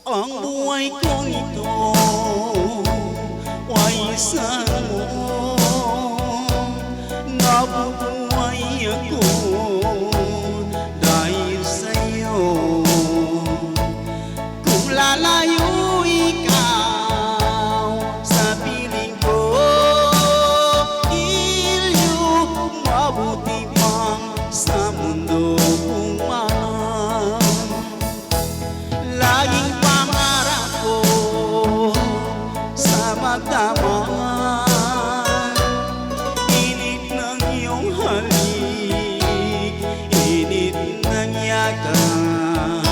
Ang buhay kong ito ay isang mo. Nabubuhay ako dahil sa'yo. Kung lalayo ikaw sa piling ko, iliw mabuti pang sa mundo kong mahal. Laging pangarap ko sa magdamag, init ng iyong halik, init ng yakan.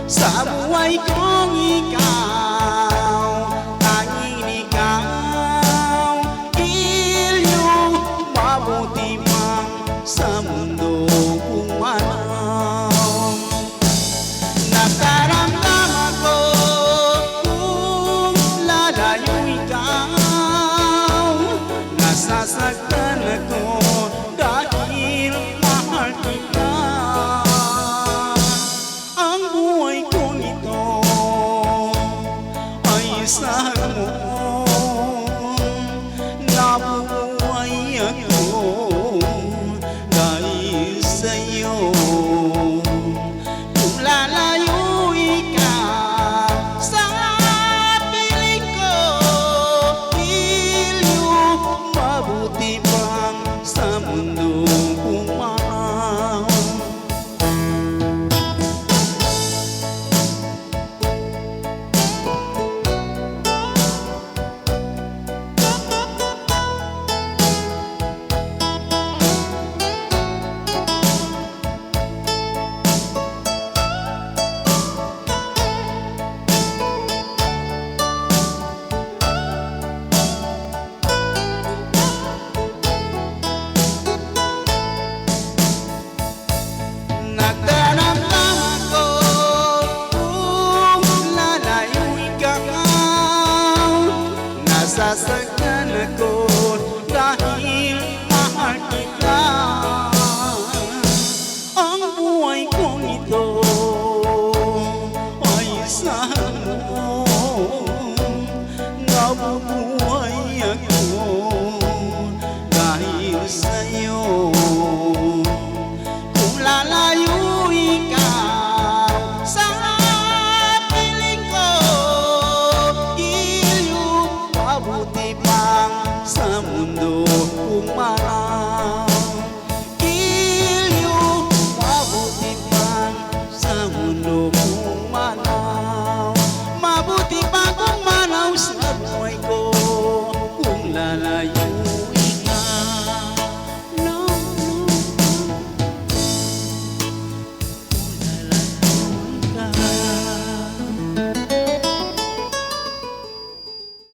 Sa buhay kong ikaw, tanging ikaw, iliw mabuti pang sa mundo kung mahal. Nakaramdam ako kung lalayo ikaw, nasasaktan ako dahil mahal kita. Ang buhay kong ito ay isang mo. Nabubuhay ako dahil sa'yo. Kung lalayo ikaw sa piling ko, iliw mabuti pang sa mundo kong mahal. Nagdaramdam ako kung lalayo ikaw, nasasaktan ako dahil mahal kita. Ang buhay kong ito ay isang mo. Nabubuhay